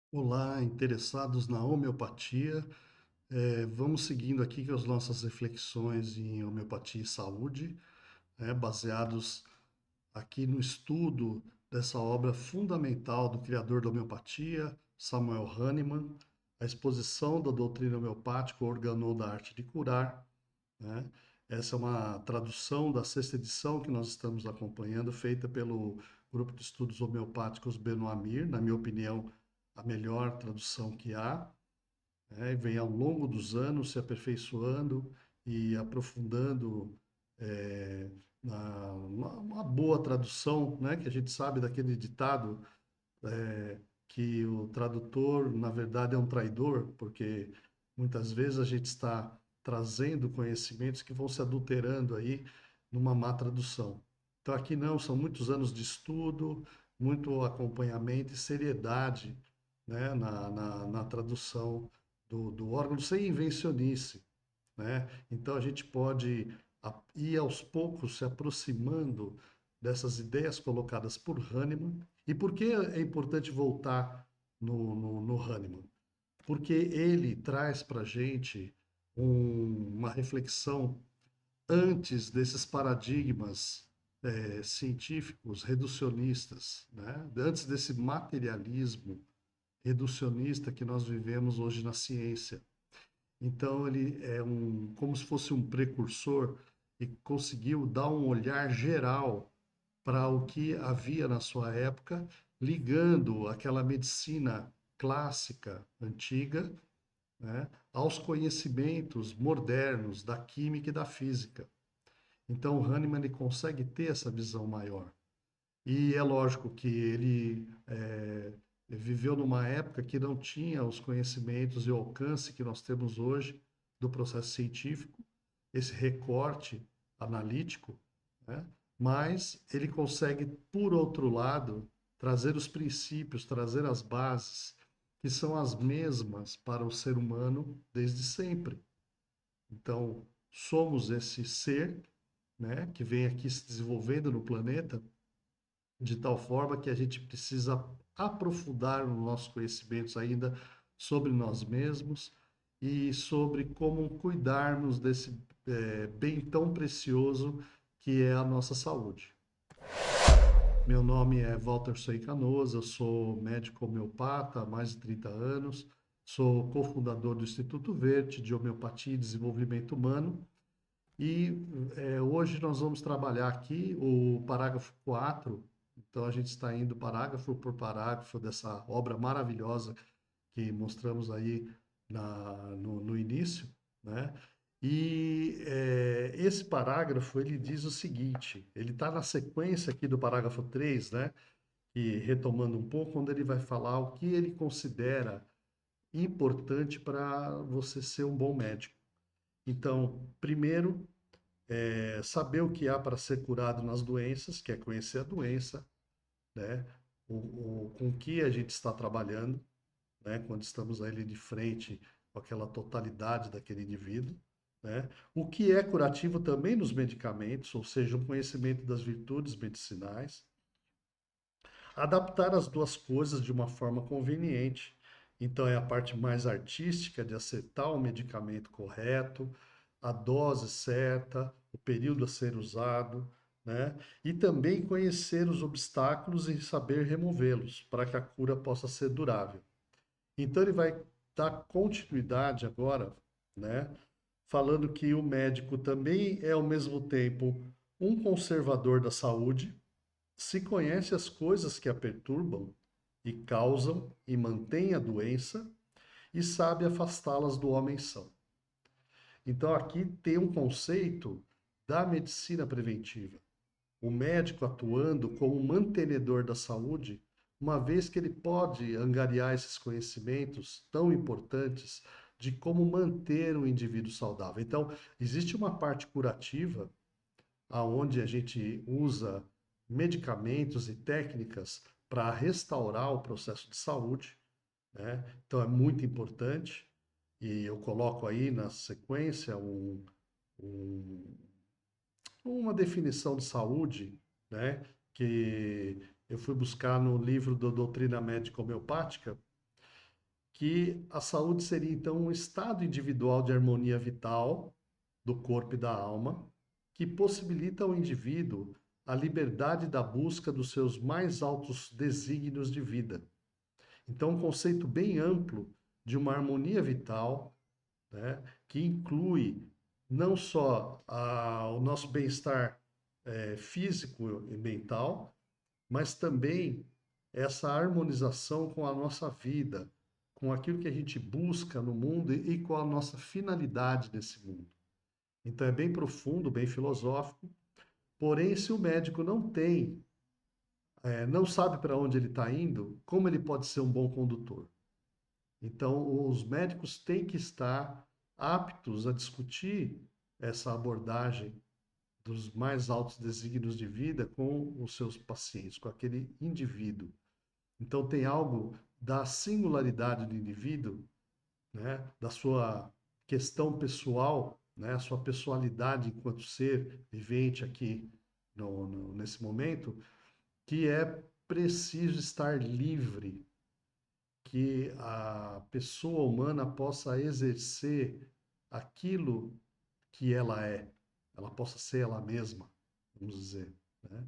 Olá, interessados na homeopatia. Vamos seguindo aqui com as nossas reflexões em homeopatia e saúde, baseados aqui no estudo dessa obra fundamental do criador da homeopatia, Samuel Hahnemann, a exposição da doutrina homeopática, o organou da arte de curar, né? Essa é uma tradução da sexta edição que nós estamos acompanhando, feita pelo Grupo de Estudos Homeopáticos Benoît Mir, na minha opinião, a melhor tradução que há, né? E vem ao longo dos anos se aperfeiçoando e aprofundando uma boa tradução, né? Que a gente sabe daquele ditado que o tradutor, na verdade, é um traidor, porque muitas vezes a gente está trazendo conhecimentos que vão se adulterando aí numa má tradução. Então, aqui não, são muitos anos de estudo, muito acompanhamento e seriedade, né, na tradução do órgão, sem invencionice, né? Então, a gente pode ir aos poucos se aproximando dessas ideias colocadas por Hahnemann. E por que é importante voltar no Hahnemann? Porque ele traz para a gente uma reflexão antes desses paradigmas científicos reducionistas, né? Antes desse materialismo reducionista que nós vivemos hoje na ciência. Então ele é como se fosse um precursor e conseguiu dar um olhar geral para o que havia na sua época, ligando aquela medicina clássica, antiga, né, aos conhecimentos modernos da química e da física. Então, o Hahnemann ele consegue ter essa visão maior. E é lógico que ele viveu numa época que não tinha os conhecimentos e o alcance que nós temos hoje do processo científico, esse recorte analítico, né? Mas ele consegue, por outro lado, trazer os princípios, trazer as bases, que são as mesmas para o ser humano desde sempre. Então, somos esse ser, né, que vem aqui se desenvolvendo no planeta de tal forma que a gente precisa aprofundar os nossos conhecimentos ainda sobre nós mesmos e sobre como cuidarmos desse bem tão precioso que é a nossa saúde. Meu nome é Walter Soy Canoas, eu sou médico homeopata há mais de 30 anos, sou cofundador do Instituto Verde de Homeopatia e Desenvolvimento Humano e hoje nós vamos trabalhar aqui o parágrafo 4. Então a gente está indo parágrafo por parágrafo dessa obra maravilhosa que mostramos aí no início, né? E esse parágrafo ele diz o seguinte, ele está na sequência aqui do parágrafo 3, né? E retomando um pouco, onde ele vai falar o que ele considera importante para você ser um bom médico. Então, primeiro, saber o que há para ser curado nas doenças, que é conhecer a doença, né? Com que a gente está trabalhando, né? Quando estamos ali de frente com aquela totalidade daquele indivíduo, né? O que é curativo também nos medicamentos, ou seja, o conhecimento das virtudes medicinais. Adaptar as duas coisas de uma forma conveniente. Então, é a parte mais artística de acertar o medicamento correto, a dose certa, o período a ser usado, né? E também conhecer os obstáculos e saber removê-los, para que a cura possa ser durável. Então, ele vai dar continuidade agora, né? Falando que o médico também é, ao mesmo tempo, um conservador da saúde, se conhece as coisas que a perturbam e causam e mantêm a doença e sabe afastá-las do homem são. Então aqui tem um conceito da medicina preventiva. O médico atuando como mantenedor da saúde, uma vez que ele pode angariar esses conhecimentos tão importantes de como manter o indivíduo saudável. Então, existe uma parte curativa aonde a gente usa medicamentos e técnicas para restaurar o processo de saúde, né? Então é muito importante e eu coloco aí na sequência um, uma definição de saúde, né? Que eu fui buscar no livro da Doutrina Médica Homeopática que a saúde seria então um estado individual de harmonia vital do corpo e da alma, que possibilita ao indivíduo a liberdade da busca dos seus mais altos desígnios de vida. Então, um conceito bem amplo de uma harmonia vital, né, que inclui não só o nosso bem-estar físico e mental, mas também essa harmonização com a nossa vida, com aquilo que a gente busca no mundo e com a nossa finalidade nesse mundo. Então é bem profundo, bem filosófico. Porém, se o médico não tem, não sabe para onde ele está indo, como ele pode ser um bom condutor? Então, os médicos têm que estar aptos a discutir essa abordagem dos mais altos desígnios de vida com os seus pacientes, com aquele indivíduo. Então, tem algo da singularidade do indivíduo, né, da sua questão pessoal, né, a sua pessoalidade enquanto ser vivente aqui nesse momento, que é preciso estar livre, que a pessoa humana possa exercer aquilo que ela possa ser ela mesma, vamos dizer, né?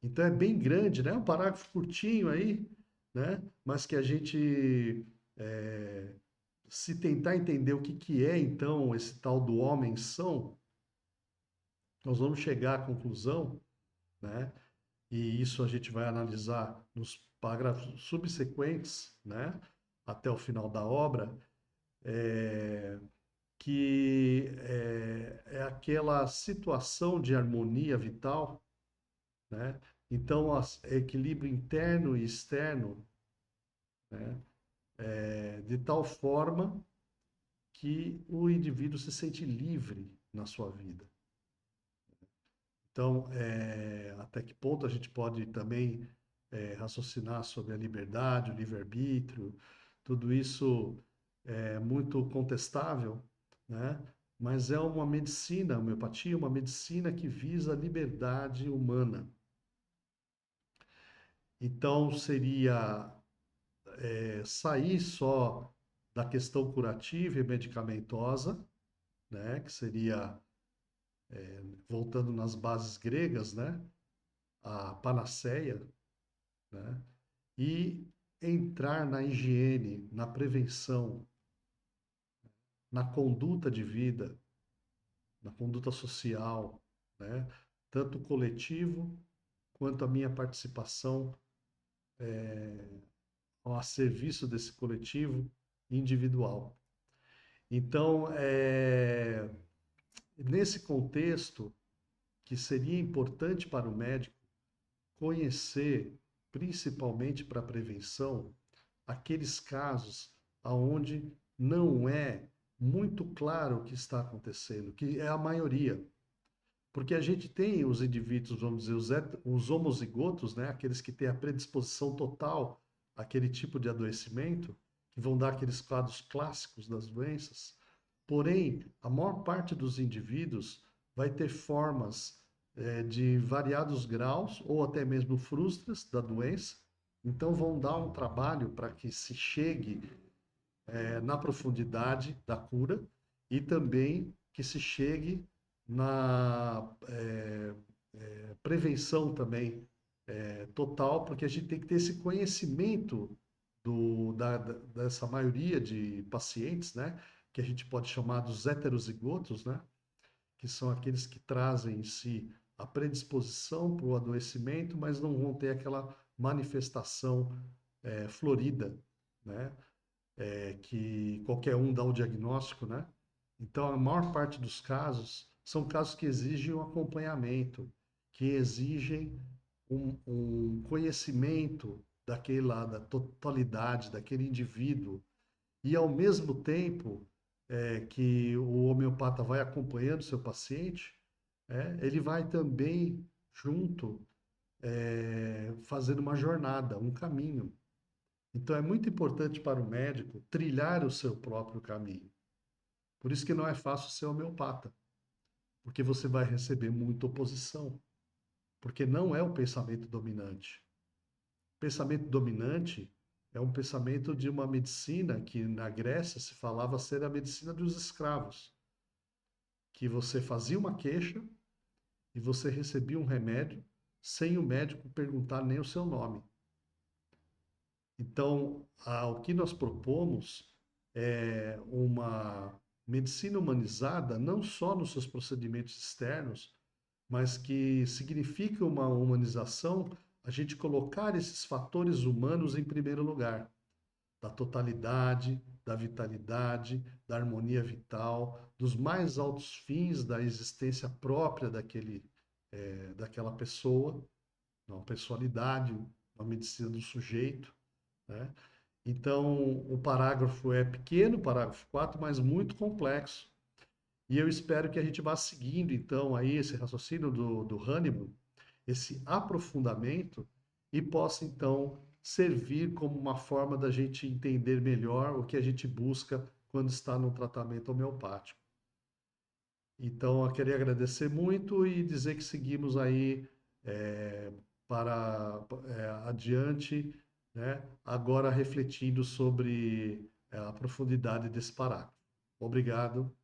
Então é bem grande, né? Um parágrafo curtinho aí, né? Mas que a gente, é, se tentar entender o que que é então esse tal do homem-são, nós vamos chegar à conclusão, né? E isso a gente vai analisar nos parágrafos subsequentes, né? Até o final da obra, é, que é aquela situação de harmonia vital, né? Então, equilíbrio interno e externo, né? De tal forma que o indivíduo se sente livre na sua vida. Então, até que ponto a gente pode também raciocinar sobre a liberdade, o livre-arbítrio, tudo isso é muito contestável, né? Mas é uma medicina, a homeopatia é uma medicina que visa a liberdade humana. Então, seria sair só da questão curativa e medicamentosa, né? Que seria, voltando nas bases gregas, né? A panaceia, né? E entrar na higiene, na prevenção, na conduta de vida, na conduta social, né? Tanto o coletivo quanto a minha participação a serviço desse coletivo individual. Então, nesse contexto, que seria importante para o médico conhecer, principalmente para a prevenção, aqueles casos aonde não é muito claro o que está acontecendo, que é a maioria. Porque a gente tem os indivíduos, vamos dizer, os homozigotos, né? Aqueles que têm a predisposição total àquele tipo de adoecimento, que vão dar aqueles quadros clássicos das doenças. Porém, a maior parte dos indivíduos vai ter formas de variados graus ou até mesmo frustras da doença. Então, vão dar um trabalho para que se chegue na profundidade da cura e também que se chegue na prevenção também total, porque a gente tem que ter esse conhecimento dessa maioria de pacientes, né? Que a gente pode chamar dos heterozigotos, né? Que são aqueles que trazem em si a predisposição para o adoecimento, mas não vão ter aquela manifestação florida, né? Que qualquer um dá o diagnóstico, né? Então, a maior parte dos casos são casos que exigem um acompanhamento, que exigem um conhecimento da totalidade daquele indivíduo. E, ao mesmo tempo que o homeopata vai acompanhando seu paciente, ele vai também junto fazendo uma jornada, um caminho. Então, é muito importante para o médico trilhar o seu próprio caminho. Por isso que não é fácil ser homeopata, porque você vai receber muita oposição, porque não é o pensamento dominante. O pensamento dominante é um pensamento de uma medicina que na Grécia se falava ser a medicina dos escravos, que você fazia uma queixa e você recebia um remédio sem o médico perguntar nem o seu nome. Então, o que nós propomos é uma medicina humanizada, não só nos seus procedimentos externos, mas que significa uma humanização, a gente colocar esses fatores humanos em primeiro lugar, da totalidade, da vitalidade, da harmonia vital, dos mais altos fins da existência própria daquela pessoa, uma personalidade, uma medicina do sujeito, né? Então, o parágrafo é pequeno, parágrafo 4, mas muito complexo. E eu espero que a gente vá seguindo, então, aí esse raciocínio do Hannibal, esse aprofundamento, e possa, então, servir como uma forma da gente entender melhor o que a gente busca quando está no tratamento homeopático. Então, eu queria agradecer muito e dizer que seguimos aí para adiante, né? Agora refletindo sobre a profundidade desse parágrafo. Obrigado.